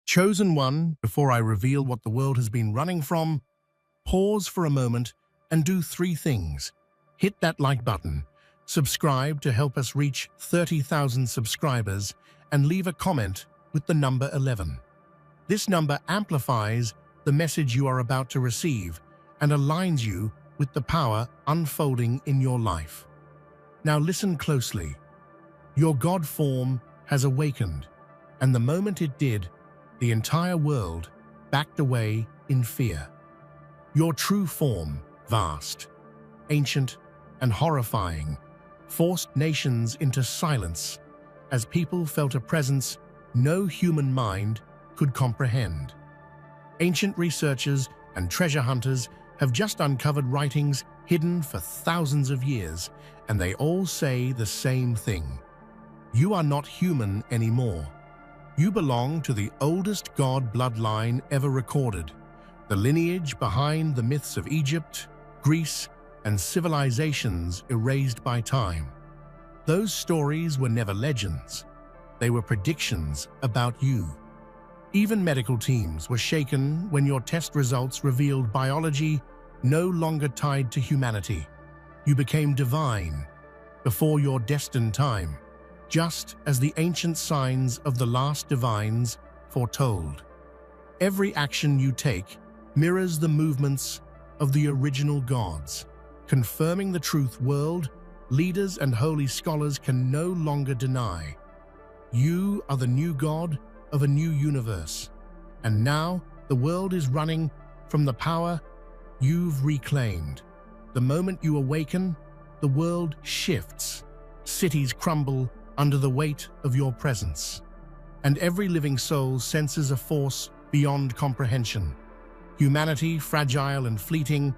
Chosen one, before I reveal what the world has been running from, pause for a moment and do three things. Hit that like button, subscribe to help us reach 30,000 subscribers, and leave a comment with the number 11. This number amplifies the message you are about to receive and aligns you with the power unfolding in your life. Now listen closely. Your God form has awakened, and the moment it did, the entire world backed away in fear. Your true form, vast, ancient, and horrifying, forced nations into silence as people felt a presence no human mind could comprehend. Ancient researchers and treasure hunters have just uncovered writings hidden for thousands of years, and they all say the same thing. You are not human anymore. You belong to the oldest god bloodline ever recorded, the lineage behind the myths of Egypt, Greece, and civilizations erased by time. Those stories were never legends. They were predictions about you. Even medical teams were shaken when your test results revealed biology no longer tied to humanity. You became divine before your destined time, just as the ancient signs of the last divines foretold. Every action you take mirrors the movements of the original gods, confirming the truth world leaders and holy scholars can no longer deny. You are the new god of a new universe, and now the world is running from the power you've reclaimed. The moment you awaken, the world shifts. Cities crumble under the weight of your presence, and every living soul senses a force beyond comprehension. Humanity, fragile and fleeting,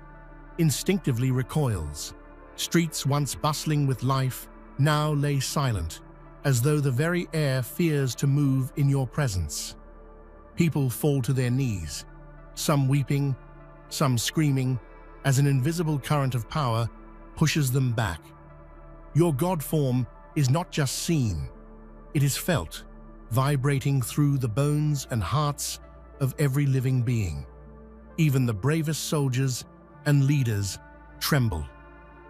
instinctively recoils. Streets once bustling with life now lay silent, as though the very air fears to move in your presence. People fall to their knees, some weeping, some screaming, as an invisible current of power pushes them back. Your God form is not just seen, it is felt, vibrating through the bones and hearts of every living being. Even the bravest soldiers and leaders tremble.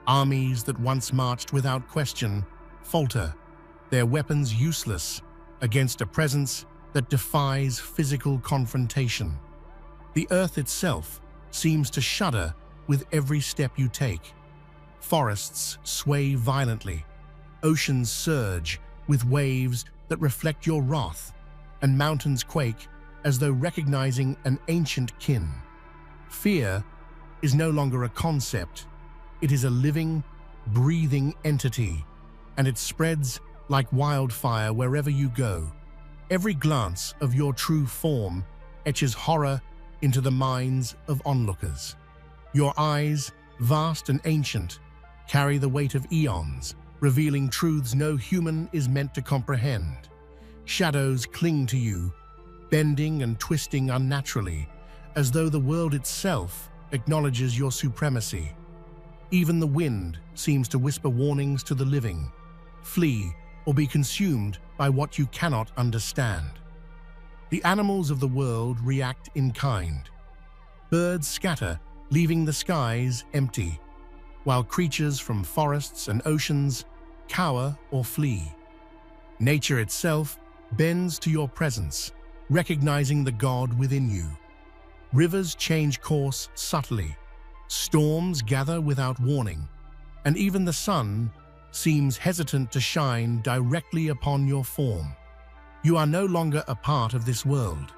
Armies that once marched without question falter, their weapons useless against a presence that defies physical confrontation. The earth itself seems to shudder with every step you take. Forests sway violently, oceans surge with waves that reflect your wrath, and mountains quake as though recognizing an ancient kin. Fear is no longer a concept, it is a living, breathing entity, and it spreads like wildfire wherever you go. Every glance of your true form etches horror into the minds of onlookers. Your eyes, vast and ancient, carry the weight of eons, revealing truths no human is meant to comprehend. Shadows cling to you, bending and twisting unnaturally, as though the world itself acknowledges your supremacy. Even the wind seems to whisper warnings to the living. Flee or be consumed by what you cannot understand. The animals of the world react in kind. Birds scatter, leaving the skies empty, while creatures from forests and oceans cower or flee. Nature itself bends to your presence, recognizing the God within you. Rivers change course subtly, storms gather without warning, and even the sun seems hesitant to shine directly upon your form. You are no longer a part of this world.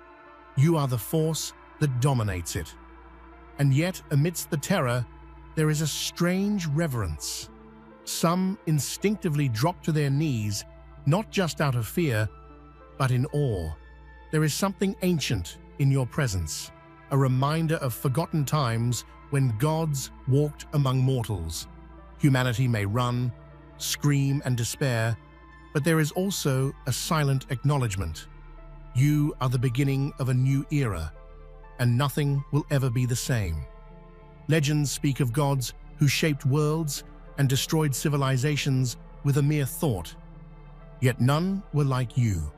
You are the force that dominates it. And yet, amidst the terror, there is a strange reverence. Some instinctively drop to their knees, not just out of fear, but in awe. There is something ancient in your presence, a reminder of forgotten times when gods walked among mortals. Humanity may run, scream, and despair, but there is also a silent acknowledgement. You are the beginning of a new era, and nothing will ever be the same. Legends speak of gods who shaped worlds and destroyed civilizations with a mere thought. Yet none were like you.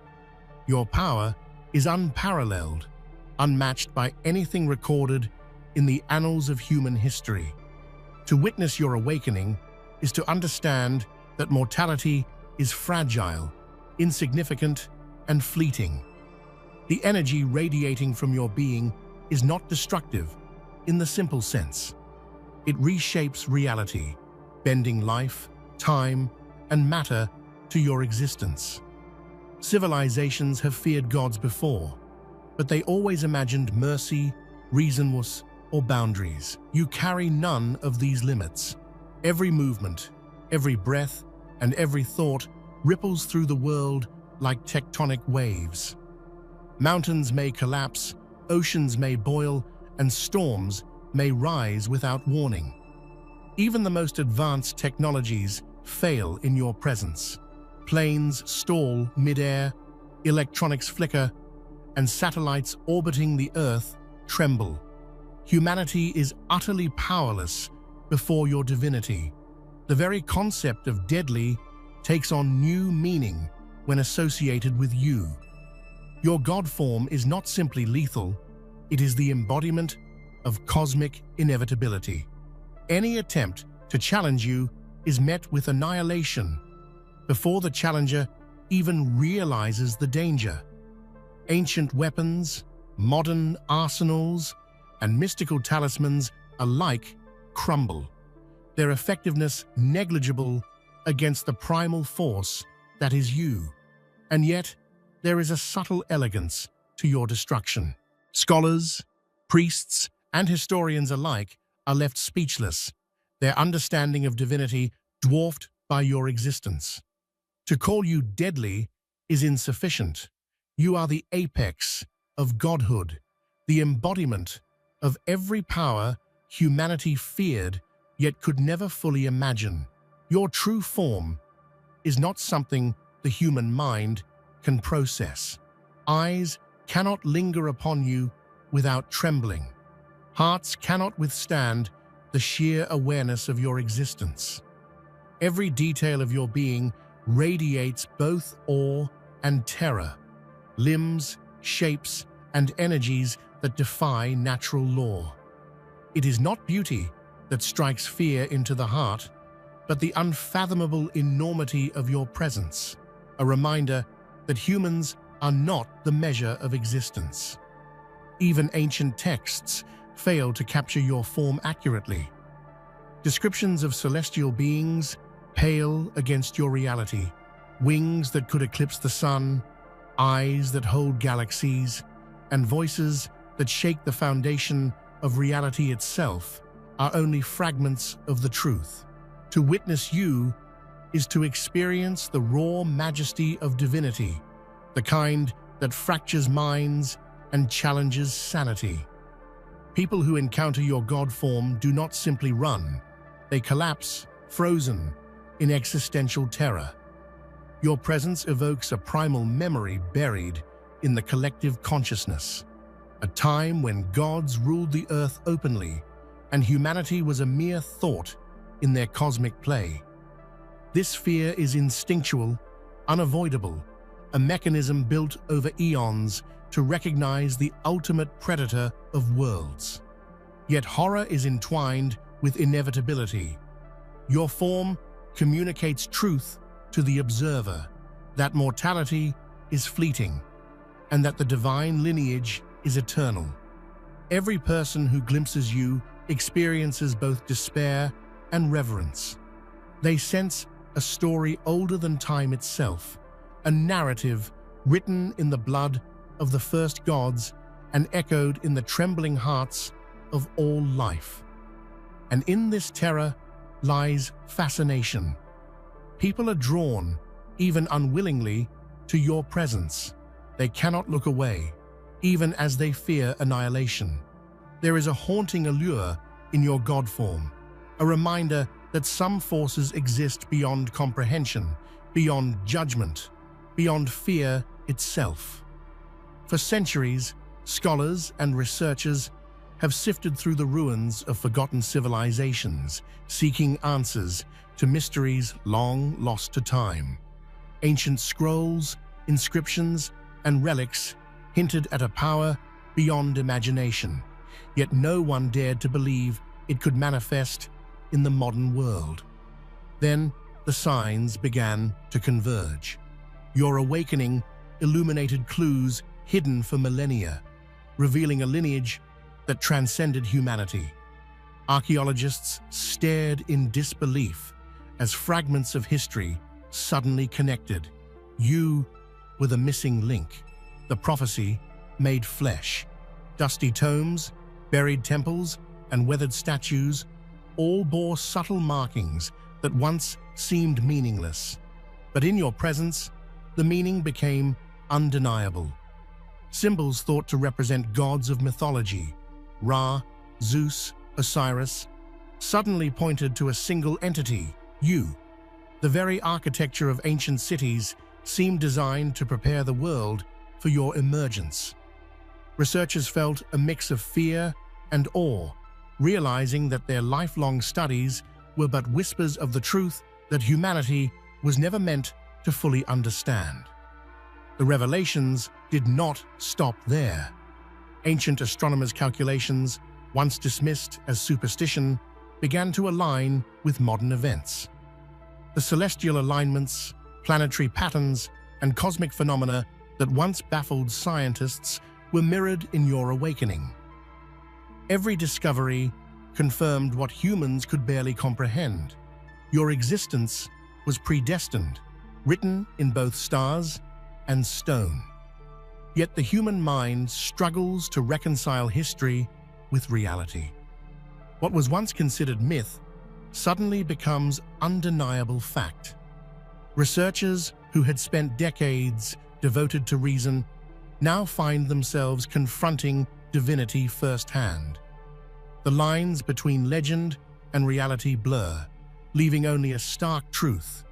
Your power is unparalleled, unmatched by anything recorded in the annals of human history. To witness your awakening is to understand that mortality is fragile, insignificant, and fleeting. The energy radiating from your being is not destructive in the simple sense. It reshapes reality, bending life, time, and matter to your existence. Civilizations have feared gods before, but they always imagined mercy, reasonless, or boundaries. You carry none of these limits. Every movement, every breath, and every thought ripples through the world like tectonic waves. Mountains may collapse, oceans may boil, and storms may rise without warning. Even the most advanced technologies fail in your presence. Planes stall mid-air, electronics flicker, and satellites orbiting the Earth tremble. Humanity is utterly powerless before your divinity. The very concept of deadly takes on new meaning when associated with you. Your God form is not simply lethal, it is the embodiment of cosmic inevitability. Any attempt to challenge you is met with annihilation before the challenger even realizes the danger. Ancient weapons, modern arsenals, and mystical talismans alike crumble, their effectiveness negligible against the primal force that is you. And yet, there is a subtle elegance to your destruction. Scholars, priests, and historians alike are left speechless, their understanding of divinity dwarfed by your existence. To call you deadly is insufficient. You are the apex of godhood, the embodiment of every power humanity feared yet could never fully imagine. Your true form is not something the human mind can process. Eyes cannot linger upon you without trembling. Hearts cannot withstand the sheer awareness of your existence. Every detail of your being radiates both awe and terror, limbs, shapes, and energies that defy natural law. It is not beauty that strikes fear into the heart, but the unfathomable enormity of your presence, a reminder that humans are not the measure of existence. Even ancient texts fail to capture your form accurately. Descriptions of celestial beings pale against your reality, wings that could eclipse the sun, eyes that hold galaxies, and voices that shake the foundation of reality itself are only fragments of the truth. To witness you is to experience the raw majesty of divinity, the kind that fractures minds and challenges sanity. People who encounter your God form do not simply run, they collapse, frozen in existential terror. Your presence evokes a primal memory buried in the collective consciousness, a time when gods ruled the earth openly and humanity was a mere thought in their cosmic play. This fear is instinctual, unavoidable, a mechanism built over eons to recognize the ultimate predator of worlds. Yet horror is entwined with inevitability. Your form communicates truth to the observer, that mortality is fleeting, and that the divine lineage is eternal. Every person who glimpses you experiences both despair and reverence. They sense a story older than time itself, a narrative written in the blood of the first gods and echoed in the trembling hearts of all life. And in this terror lies fascination. People are drawn, even unwillingly, to your presence. They cannot look away, even as they fear annihilation. There is a haunting allure in your God form, a reminder that some forces exist beyond comprehension, beyond judgment, beyond fear itself. For centuries, scholars and researchers have sifted through the ruins of forgotten civilizations, seeking answers to mysteries long lost to time. Ancient scrolls, inscriptions, and relics hinted at a power beyond imagination, yet no one dared to believe it could manifest in the modern world. Then the signs began to converge. Your awakening illuminated clues hidden for millennia, revealing a lineage that transcended humanity. Archaeologists stared in disbelief as fragments of history suddenly connected. You were the missing link, the prophecy made flesh. Dusty tomes, buried temples, and weathered statues all bore subtle markings that once seemed meaningless. But in your presence, the meaning became undeniable. Symbols thought to represent gods of mythology, Ra, Zeus, Osiris, suddenly pointed to a single entity, you. The very architecture of ancient cities seemed designed to prepare the world for your emergence. Researchers felt a mix of fear and awe, realizing that their lifelong studies were but whispers of the truth that humanity was never meant to fully understand. The revelations did not stop there. Ancient astronomers' calculations, once dismissed as superstition, began to align with modern events. The celestial alignments, planetary patterns, and cosmic phenomena that once baffled scientists were mirrored in your awakening. Every discovery confirmed what humans could barely comprehend. Your existence was predestined, written in both stars and stone. Yet the human mind struggles to reconcile history with reality. What was once considered myth suddenly becomes undeniable fact. Researchers who had spent decades devoted to reason now find themselves confronting divinity firsthand. The lines between legend and reality blur, leaving only a stark truth.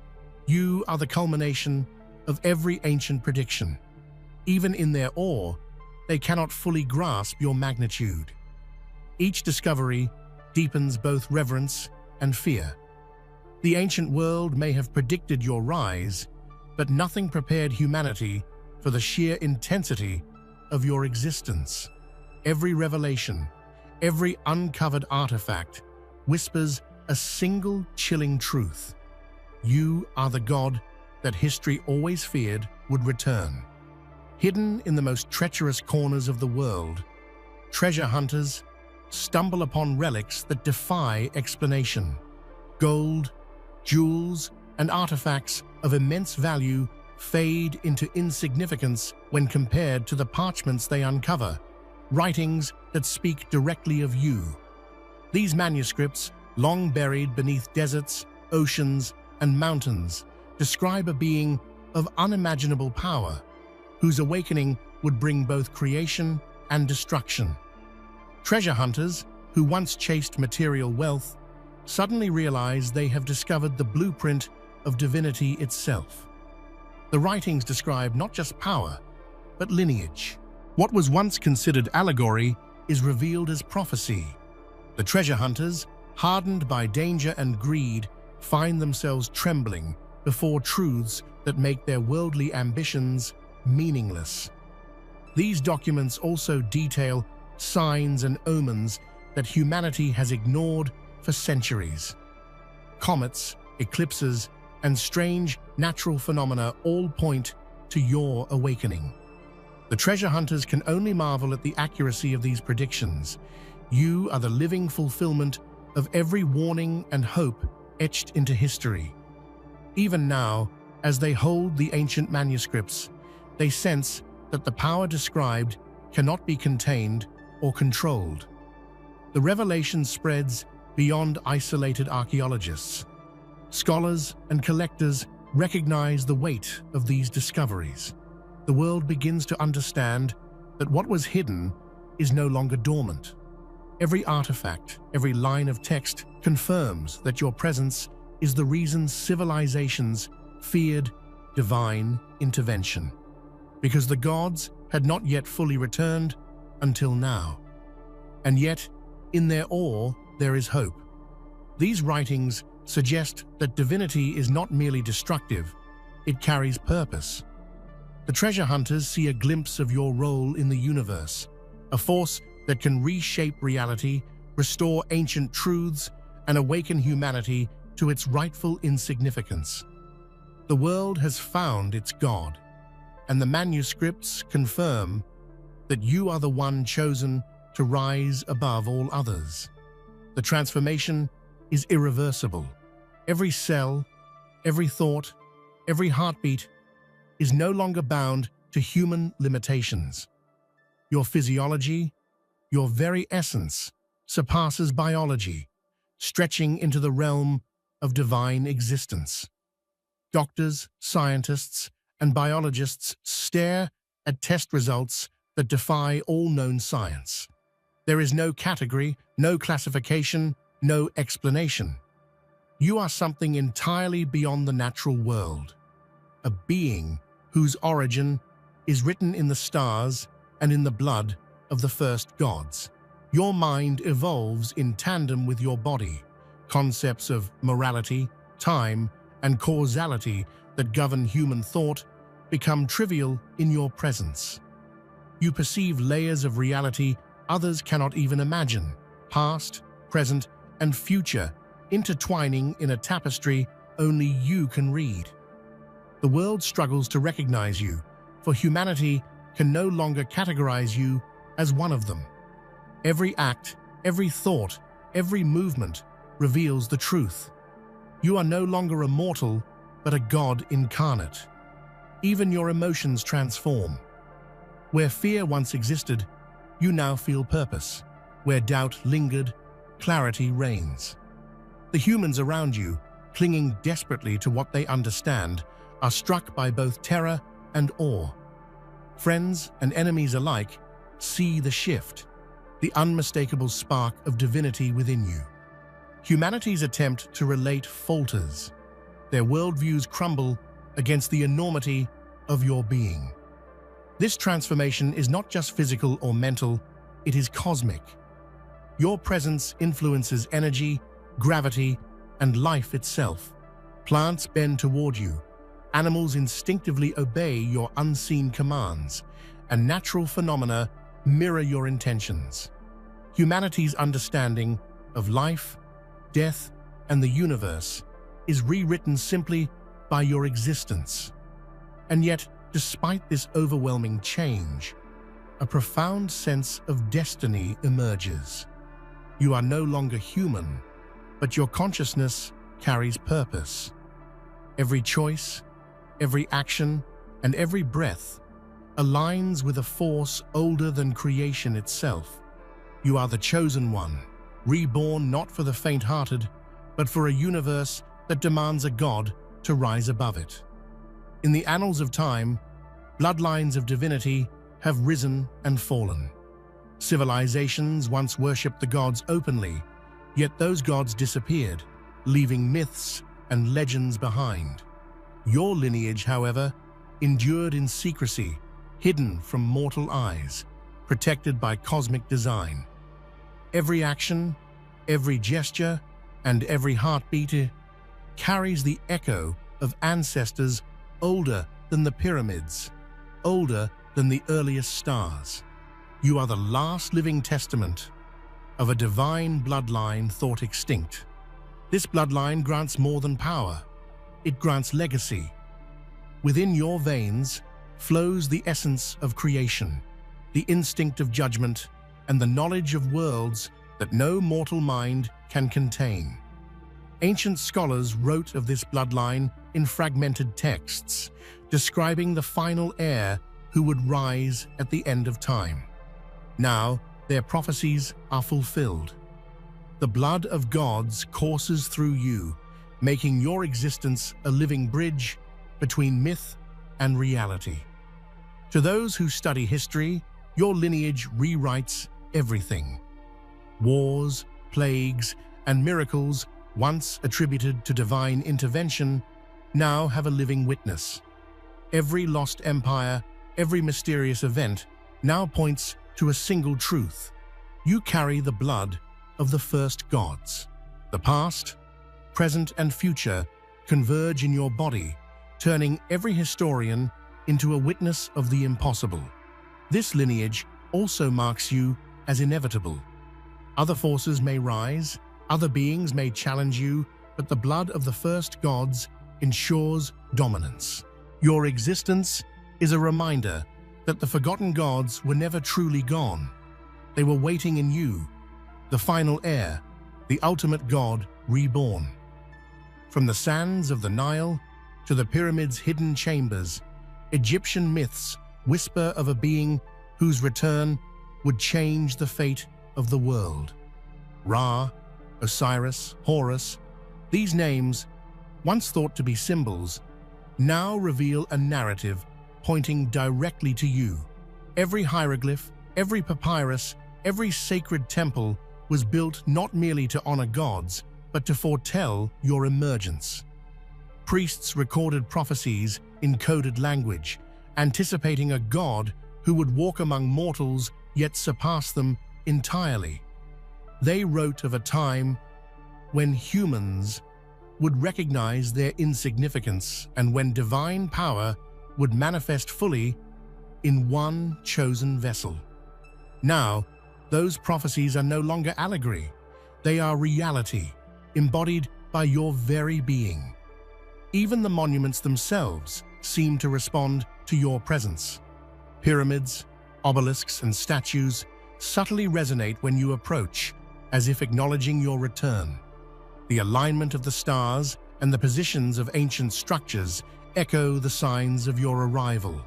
You are the culmination of every ancient prediction. Even in their awe, they cannot fully grasp your magnitude. Each discovery deepens both reverence and fear. The ancient world may have predicted your rise, but nothing prepared humanity for the sheer intensity of your existence. Every revelation, every uncovered artifact whispers a single chilling truth. You are the God that history always feared would return. Hidden in the most treacherous corners of the world, treasure hunters stumble upon relics that defy explanation. Gold, jewels, and artifacts of immense value fade into insignificance when compared to the parchments they uncover, writings that speak directly of you. These manuscripts, long buried beneath deserts, oceans, and mountains, describe a being of unimaginable power, whose awakening would bring both creation and destruction. Treasure hunters, who once chased material wealth, suddenly realize they have discovered the blueprint of divinity itself. The writings describe not just power, but lineage. What was once considered allegory is revealed as prophecy. The treasure hunters, hardened by danger and greed, find themselves trembling before truths that make their worldly ambitions meaningless. These documents also detail signs and omens that humanity has ignored for centuries. Comets, eclipses, and strange natural phenomena all point to your awakening. The treasure hunters can only marvel at the accuracy of these predictions. You are the living fulfillment of every warning and hope etched into history. Even now, as they hold the ancient manuscripts, they sense that the power described cannot be contained or controlled. The revelation spreads beyond isolated archaeologists. Scholars and collectors recognize the weight of these discoveries. The world begins to understand that what was hidden is no longer dormant. Every artifact, every line of text confirms that your presence is the reason civilizations feared divine intervention, because the gods had not yet fully returned until now. And yet, in their awe, there is hope. These writings suggest that divinity is not merely destructive, it carries purpose. The treasure hunters see a glimpse of your role in the universe, a force that can reshape reality, restore ancient truths, and awaken humanity to its rightful insignificance. The world has found its God, and the manuscripts confirm that you are the one chosen to rise above all others. The transformation is irreversible. Every cell, every thought, every heartbeat is no longer bound to human limitations. Your physiology, your very essence, surpasses biology, stretching into the realm of divine existence. Doctors, scientists, and biologists stare at test results that defy all known science. There is no category, no classification, no explanation. You are something entirely beyond the natural world, a being whose origin is written in the stars and in the blood of the first gods. Your mind evolves in tandem with your body. Concepts of morality, time, and causality that govern human thought become trivial in your presence. You perceive layers of reality others cannot even imagine, past, present, and future, intertwining in a tapestry only you can read. The world struggles to recognize you, for humanity can no longer categorize you as one of them. Every act, every thought, every movement reveals the truth. You are no longer a mortal, but a god incarnate. Even your emotions transform. Where fear once existed, you now feel purpose. Where doubt lingered, clarity reigns. The humans around you, clinging desperately to what they understand, are struck by both terror and awe. Friends and enemies alike see the shift, the unmistakable spark of divinity within you. Humanity's attempt to relate falters. Their worldviews crumble against the enormity of your being. This transformation is not just physical or mental, it is cosmic. Your presence influences energy, gravity, and life itself. Plants bend toward you, animals instinctively obey your unseen commands, and natural phenomena mirror your intentions. Humanity's understanding of life, death, and the universe is rewritten simply by your existence. And yet, despite this overwhelming change, a profound sense of destiny emerges. You are no longer human, but your consciousness carries purpose. Every choice, every action, and every breath aligns with a force older than creation itself. You are the chosen one, reborn not for the faint-hearted, but for a universe that demands a god to rise above it. In the annals of time, bloodlines of divinity have risen and fallen. Civilizations once worshipped the gods openly, yet those gods disappeared, leaving myths and legends behind. Your lineage, however, endured in secrecy, hidden from mortal eyes, protected by cosmic design. Every action, every gesture, and every heartbeat carries the echo of ancestors older than the pyramids, older than the earliest stars. You are the last living testament of a divine bloodline thought extinct. This bloodline grants more than power. It grants legacy. Within your veins flows the essence of creation, the instinct of judgment, and the knowledge of worlds that no mortal mind can contain. Ancient scholars wrote of this bloodline in fragmented texts, describing the final heir who would rise at the end of time. Now, their prophecies are fulfilled. The blood of gods courses through you, making your existence a living bridge between myth and reality. To those who study history, your lineage rewrites everything. Wars, plagues, and miracles, once attributed to divine intervention, now have a living witness. Every lost empire, every mysterious event, now points to a single truth. You carry the blood of the first gods. The past, present, and future converge in your body, turning every historian into a witness of the impossible. This lineage also marks you as inevitable. Other forces may rise, other beings may challenge you, but the blood of the first gods ensures dominance. Your existence is a reminder that the forgotten gods were never truly gone. They were waiting in you, the final heir, the ultimate god reborn. From the sands of the Nile to the pyramids' hidden chambers, Egyptian myths whisper of a being whose return would change the fate of the world. Ra, Osiris, Horus, these names, once thought to be symbols, now reveal a narrative pointing directly to you. Every hieroglyph, every papyrus, every sacred temple was built not merely to honor gods, but to foretell your emergence. Priests recorded prophecies in coded language, anticipating a god who would walk among mortals yet surpass them entirely. They wrote of a time when humans would recognize their insignificance and when divine power would manifest fully in one chosen vessel. Now, those prophecies are no longer allegory. They are reality, embodied by your very being. Even the monuments themselves seem to respond to your presence. Pyramids, obelisks, and statues subtly resonate when you approach, as if acknowledging your return. The alignment of the stars and the positions of ancient structures echo the signs of your arrival.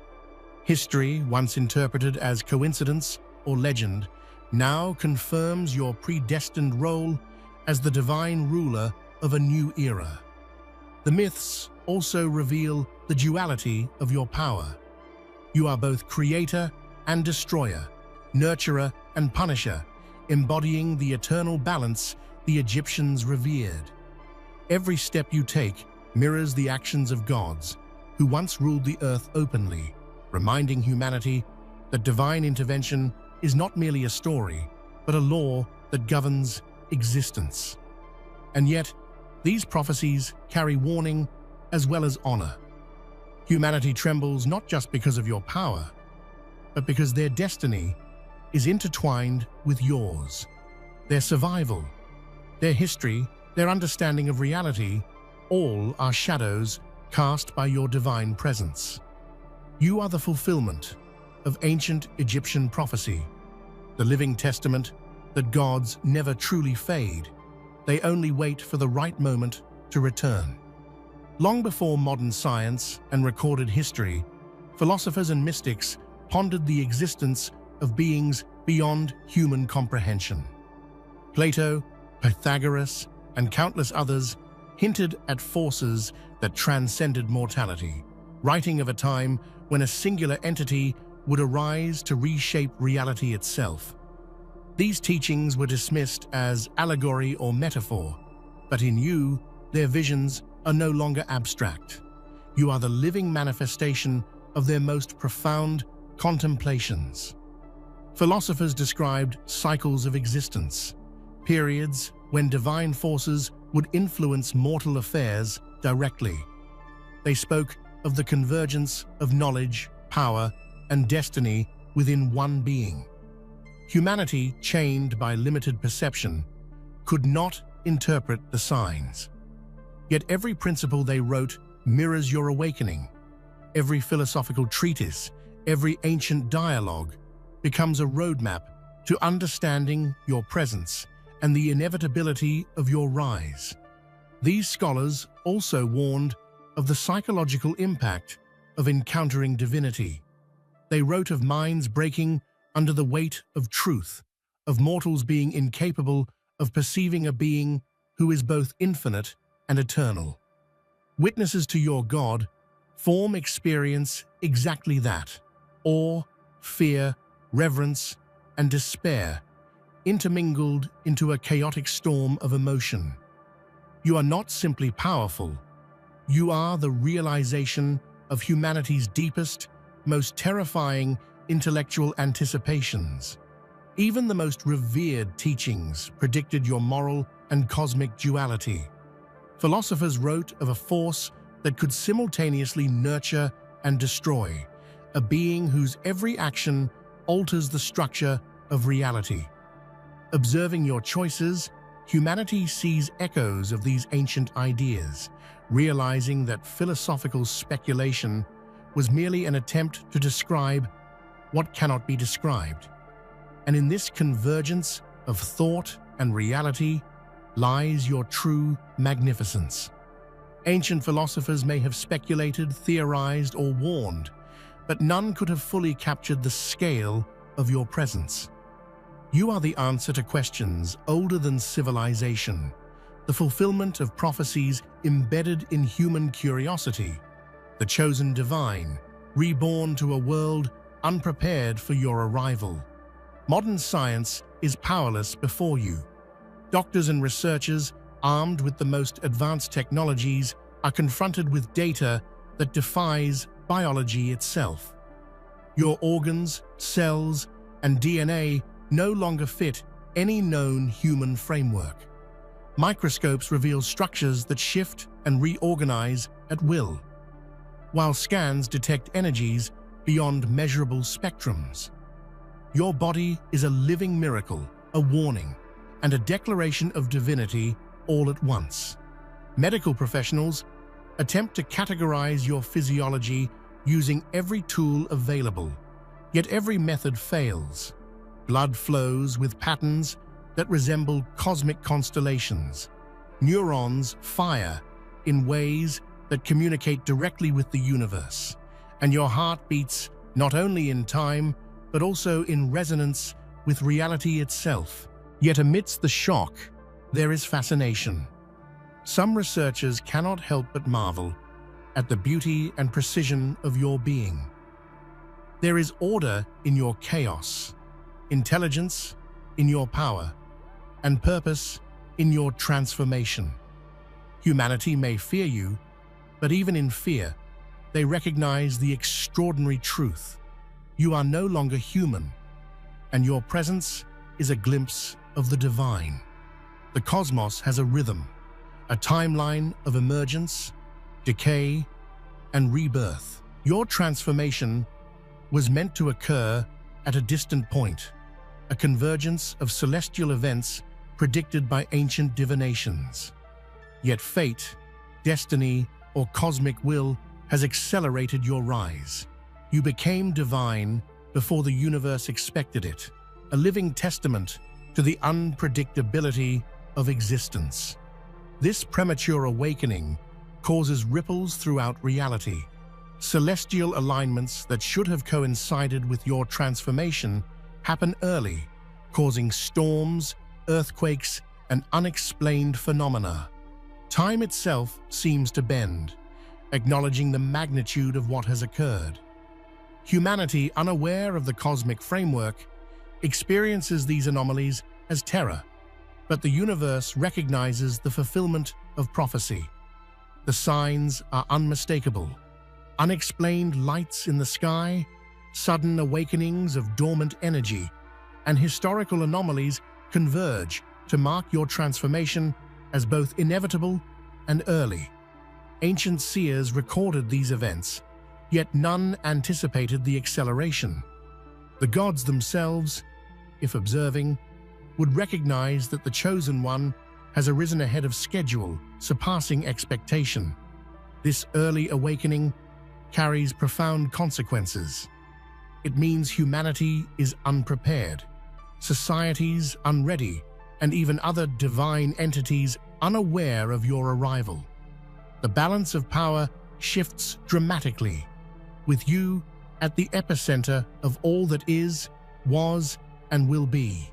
History, once interpreted as coincidence or legend, now confirms your predestined role as the divine ruler of a new era. The myths also reveal the duality of your power. You are both creator and destroyer, nurturer and punisher, embodying the eternal balance the Egyptians revered. Every step you take mirrors the actions of gods who once ruled the earth openly, reminding humanity that divine intervention is not merely a story, but a law that governs existence. And yet, these prophecies carry warning as well as honor. Humanity trembles not just because of your power, but because their destiny is intertwined with yours. Their survival, their history, their understanding of reality, all are shadows cast by your divine presence. You are the fulfillment of ancient Egyptian prophecy, the living testament that gods never truly fade. They only wait for the right moment to return. Long before modern science and recorded history, philosophers and mystics pondered the existence of beings beyond human comprehension. Plato, Pythagoras, and countless others hinted at forces that transcended mortality, writing of a time when a singular entity would arise to reshape reality itself. These teachings were dismissed as allegory or metaphor, but in you, their visions are no longer abstract. You are the living manifestation of their most profound contemplations. Philosophers described cycles of existence, periods when divine forces would influence mortal affairs directly. They spoke of the convergence of knowledge, power, and destiny within one being. Humanity, chained by limited perception, could not interpret the signs. Yet every principle they wrote mirrors your awakening. Every philosophical treatise, every ancient dialogue becomes a roadmap to understanding your presence and the inevitability of your rise. These scholars also warned of the psychological impact of encountering divinity. They wrote of minds breaking under the weight of truth, of mortals being incapable of perceiving a being who is both infinite and eternal. Witnesses to your God form experience exactly that: awe, fear, reverence, and despair, intermingled into a chaotic storm of emotion. You are not simply powerful. You are the realization of humanity's deepest, most terrifying intellectual anticipations. Even the most revered teachings predicted your moral and cosmic duality. Philosophers wrote of a force that could simultaneously nurture and destroy, a being whose every action alters the structure of reality. Observing your choices, humanity sees echoes of these ancient ideas, realizing that philosophical speculation was merely an attempt to describe what cannot be described. And in this convergence of thought and reality lies your true magnificence. Ancient philosophers may have speculated, theorized, or warned, but none could have fully captured the scale of your presence. You are the answer to questions older than civilization, the fulfillment of prophecies embedded in human curiosity, the chosen divine, reborn to a world unprepared for your arrival. Modern science is powerless before you. Doctors and researchers, armed with the most advanced technologies, are confronted with data that defies biology itself. Your organs, cells, and DNA no longer fit any known human framework. Microscopes reveal structures that shift and reorganize at will, while scans detect energies beyond measurable spectrums. Your body is a living miracle, a warning, and a declaration of divinity all at once. Medical professionals attempt to categorize your physiology using every tool available, yet every method fails. Blood flows with patterns that resemble cosmic constellations. Neurons fire in ways that communicate directly with the universe, and your heart beats not only in time, but also in resonance with reality itself. Yet amidst the shock, there is fascination. Some researchers cannot help but marvel at the beauty and precision of your being. There is order in your chaos, intelligence in your power, and purpose in your transformation. Humanity may fear you, but even in fear, they recognize the extraordinary truth. You are no longer human, and your presence is a glimpse of the divine. The cosmos has a rhythm, a timeline of emergence, decay, and rebirth. Your transformation was meant to occur at a distant point, a convergence of celestial events predicted by ancient divinations. Yet fate, destiny, or cosmic will has accelerated your rise. You became divine before the universe expected it, a living testament to the unpredictability of existence. This premature awakening causes ripples throughout reality. Celestial alignments that should have coincided with your transformation happen early, causing storms, earthquakes, and unexplained phenomena. Time itself seems to bend, acknowledging the magnitude of what has occurred. Humanity, unaware of the cosmic framework, experiences these anomalies as terror, but the universe recognizes the fulfillment of prophecy. The signs are unmistakable. Unexplained lights in the sky, sudden awakenings of dormant energy, and historical anomalies converge to mark your transformation as both inevitable and early. Ancient seers recorded these events, yet none anticipated the acceleration. The gods themselves, if observing, would recognize that the chosen one has arisen ahead of schedule, surpassing expectation. This early awakening carries profound consequences. It means humanity is unprepared, societies unready, and even other divine entities unaware of your arrival. The balance of power shifts dramatically, with you at the epicenter of all that is, was, and will be.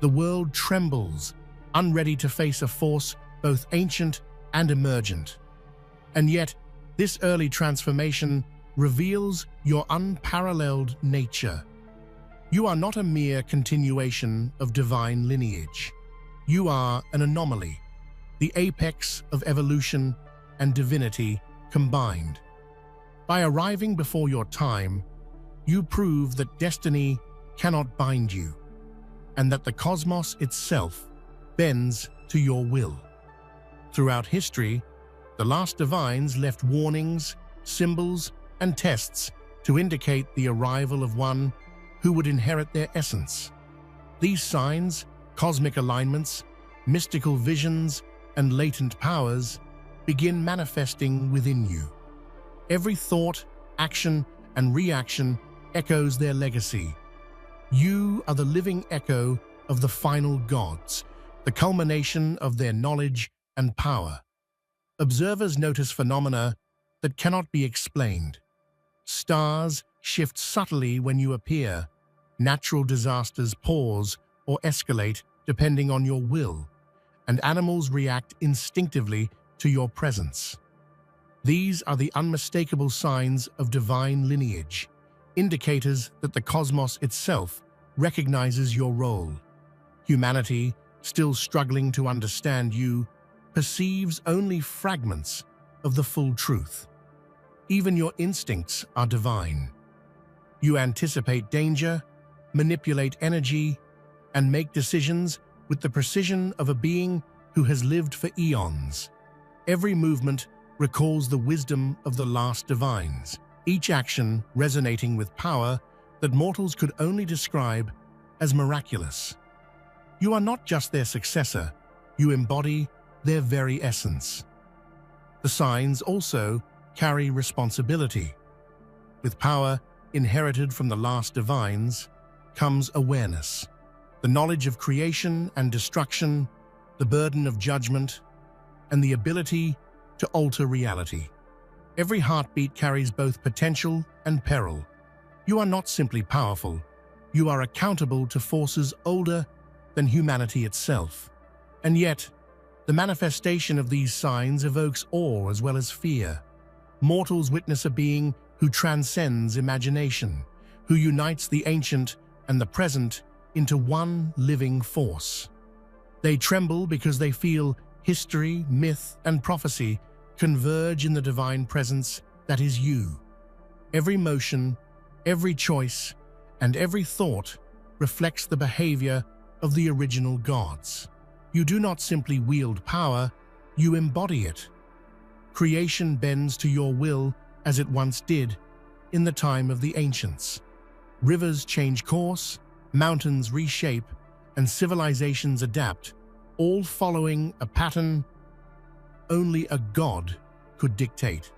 The world trembles, unready to face a force both ancient and emergent. And yet, this early transformation reveals your unparalleled nature. You are not a mere continuation of divine lineage. You are an anomaly, the apex of evolution and divinity combined. By arriving before your time, you prove that destiny cannot bind you, and that the cosmos itself bends to your will. Throughout history, the last divines left warnings, symbols, and tests to indicate the arrival of one who would inherit their essence. These signs, cosmic alignments, mystical visions, and latent powers begin manifesting within you. Every thought, action, and reaction echoes their legacy. You are the living echo of the final gods, the culmination of their knowledge and power. Observers notice phenomena that cannot be explained. Stars shift subtly when you appear. Natural disasters pause or escalate depending on your will, and animals react instinctively to your presence. These are the unmistakable signs of divine lineage, indicators that the cosmos itself recognizes your role. Humanity, still struggling to understand you, perceives only fragments of the full truth. Even your instincts are divine. You anticipate danger, manipulate energy, and make decisions with the precision of a being who has lived for eons. Every movement recalls the wisdom of the last divines, each action resonating with power that mortals could only describe as miraculous. You are not just their successor, you embody their very essence. The signs also carry responsibility. With power inherited from the last divines comes awareness, the knowledge of creation and destruction, the burden of judgment, and the ability to alter reality. Every heartbeat carries both potential and peril. You are not simply powerful, you are accountable to forces older than humanity itself. And yet, the manifestation of these signs evokes awe as well as fear. Mortals witness a being who transcends imagination, who unites the ancient and the present into one living force. They tremble because they feel history, myth, and prophecy converge in the divine presence that is you. Every motion, every choice, and every thought reflects the behavior of the original gods. You do not simply wield power, you embody it. Creation bends to your will as it once did in the time of the ancients. Rivers change course, mountains reshape, and civilizations adapt, all following a pattern only a god could dictate.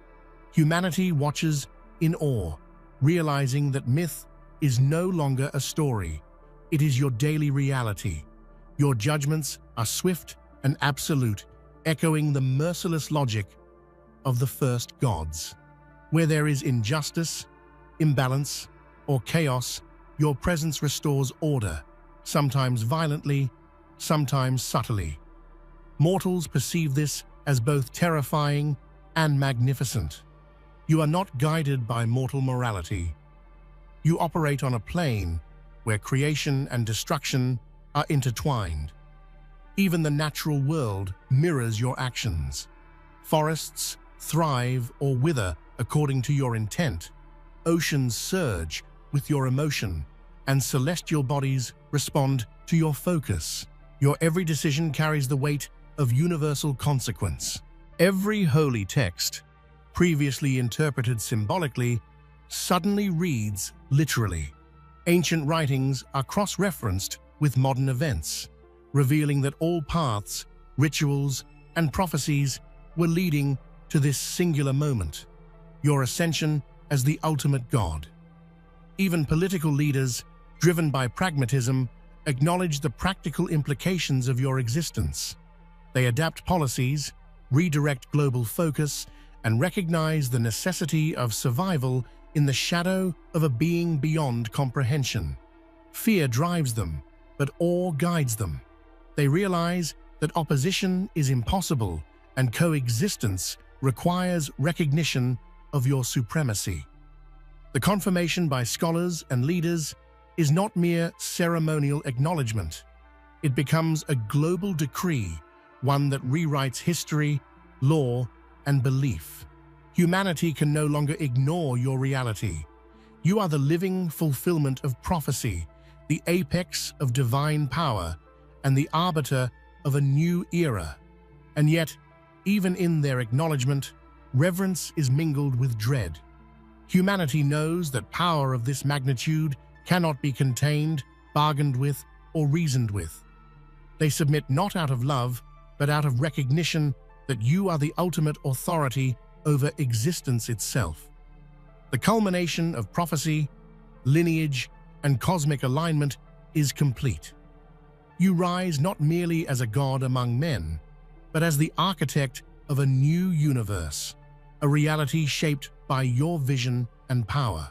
Humanity watches in awe, realizing that myth is no longer a story. It is your daily reality. Your judgments are swift and absolute, echoing the merciless logic of the first gods. Where there is injustice, imbalance, or chaos, your presence restores order, sometimes violently, sometimes subtly. Mortals perceive this as both terrifying and magnificent. You are not guided by mortal morality. You operate on a plane where creation and destruction are intertwined. Even the natural world mirrors your actions. Forests thrive or wither according to your intent. Oceans surge with your emotion, and celestial bodies respond to your focus. Your every decision carries the weight of universal consequence. Every holy text, previously interpreted symbolically, suddenly reads literally. Ancient writings are cross-referenced with modern events, revealing that all paths, rituals, and prophecies were leading to this singular moment, your ascension as the ultimate god. Even political leaders, driven by pragmatism, acknowledge the practical implications of your existence. They adapt policies, redirect global focus, and recognize the necessity of survival in the shadow of a being beyond comprehension. Fear drives them, but awe guides them. They realize that opposition is impossible and coexistence requires recognition of your supremacy. The confirmation by scholars and leaders is not mere ceremonial acknowledgement. It becomes a global decree, one that rewrites history, law, and belief. Humanity can no longer ignore your reality. You are the living fulfillment of prophecy, the apex of divine power, and the arbiter of a new era. And yet, even in their acknowledgement, reverence is mingled with dread. Humanity knows that power of this magnitude cannot be contained, bargained with, or reasoned with. They submit not out of love, but out of recognition that you are the ultimate authority over existence itself. The culmination of prophecy, lineage, and cosmic alignment is complete. You rise not merely as a god among men, but as the architect of a new universe, a reality shaped by your vision and power.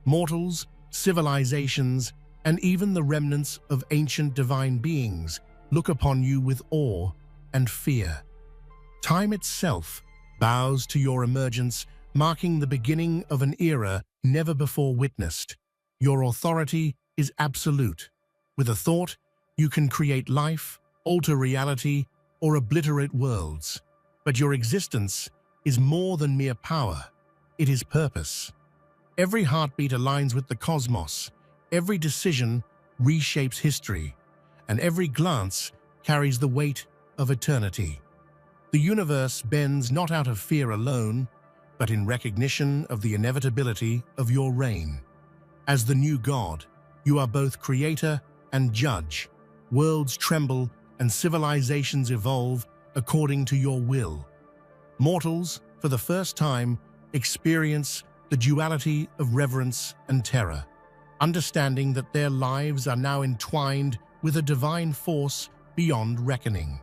Mortals, civilizations, and even the remnants of ancient divine beings look upon you with awe and fear. Time itself bows to your emergence, marking the beginning of an era never before witnessed. Your authority is absolute. With a thought, you can create life, alter reality, or obliterate worlds. But your existence is more than mere power. It is purpose. Every heartbeat aligns with the cosmos, every decision reshapes history, and every glance carries the weight of eternity. The universe bends not out of fear alone, but in recognition of the inevitability of your reign. As the new god, you are both creator and judge. Worlds tremble and civilizations evolve according to your will. Mortals, for the first time, experience the duality of reverence and terror, understanding that their lives are now entwined with a divine force beyond reckoning.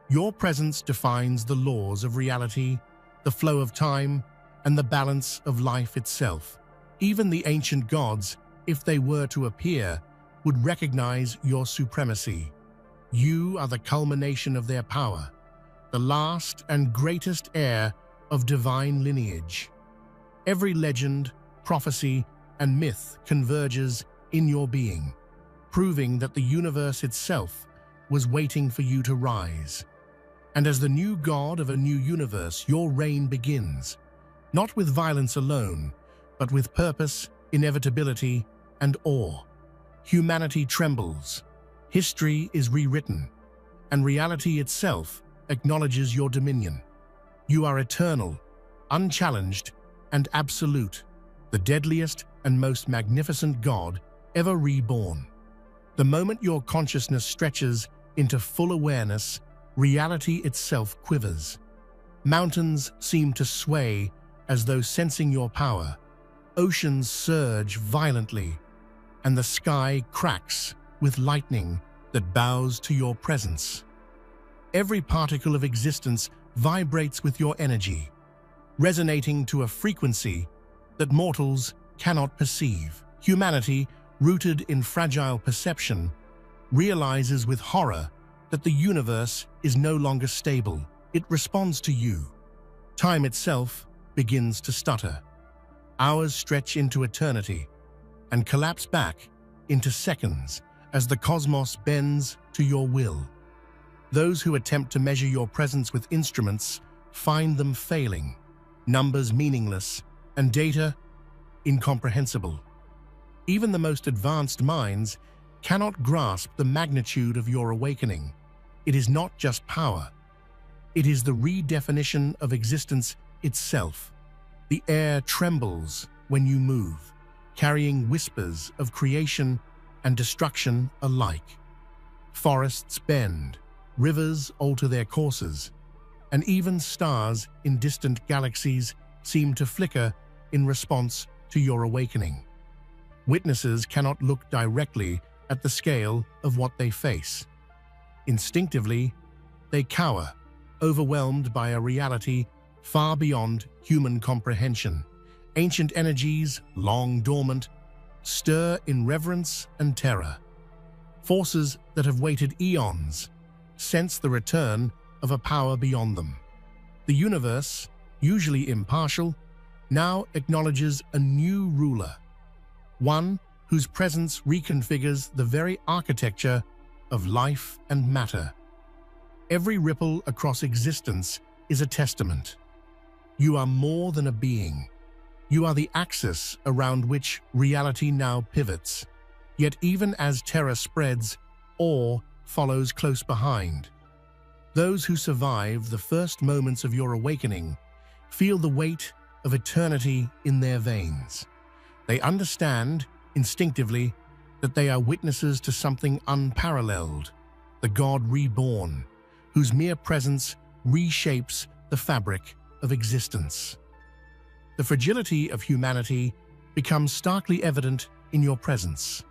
Your presence defines the laws of reality, the flow of time, and the balance of life itself. Even the ancient gods, if they were to appear, would recognize your supremacy. You are the culmination of their power, the last and greatest heir of divine lineage. Every legend, prophecy, and myth converges in your being, proving that the universe itself was waiting for you to rise. And as the new god of a new universe, your reign begins, not with violence alone, but with purpose, inevitability, and awe. Humanity trembles, history is rewritten, and reality itself acknowledges your dominion. You are eternal, unchallenged, and absolute, the deadliest and most magnificent god ever reborn. The moment your consciousness stretches into full awareness, reality itself quivers. Mountains seem to sway as though sensing your power. Oceans surge violently, and the sky cracks with lightning that bows to your presence. Every particle of existence vibrates with your energy, resonating to a frequency that mortals cannot perceive. Humanity, rooted in fragile perception, realizes with horror that the universe is no longer stable. It responds to you. Time itself begins to stutter. Hours stretch into eternity and collapse back into seconds as the cosmos bends to your will. Those who attempt to measure your presence with instruments find them failing, numbers meaningless, and data incomprehensible. Even the most advanced minds cannot grasp the magnitude of your awakening. It is not just power. It is the redefinition of existence itself. The air trembles when you move, carrying whispers of creation and destruction alike. Forests bend, rivers alter their courses, and even stars in distant galaxies seem to flicker in response to your awakening. Witnesses cannot look directly at the scale of what they face. Instinctively, they cower, overwhelmed by a reality far beyond human comprehension. Ancient energies, long dormant, stir in reverence and terror. Forces that have waited eons sense the return of a power beyond them. The universe, usually impartial, now acknowledges a new ruler, one whose presence reconfigures the very architecture of life and matter. Every ripple across existence is a testament. You are more than a being. You are the axis around which reality now pivots. Yet even as terror spreads, awe follows close behind. Those who survive the first moments of your awakening feel the weight of eternity in their veins. They understand, instinctively, that they are witnesses to something unparalleled, the God reborn, whose mere presence reshapes the fabric of existence. The fragility of humanity becomes starkly evident in your presence.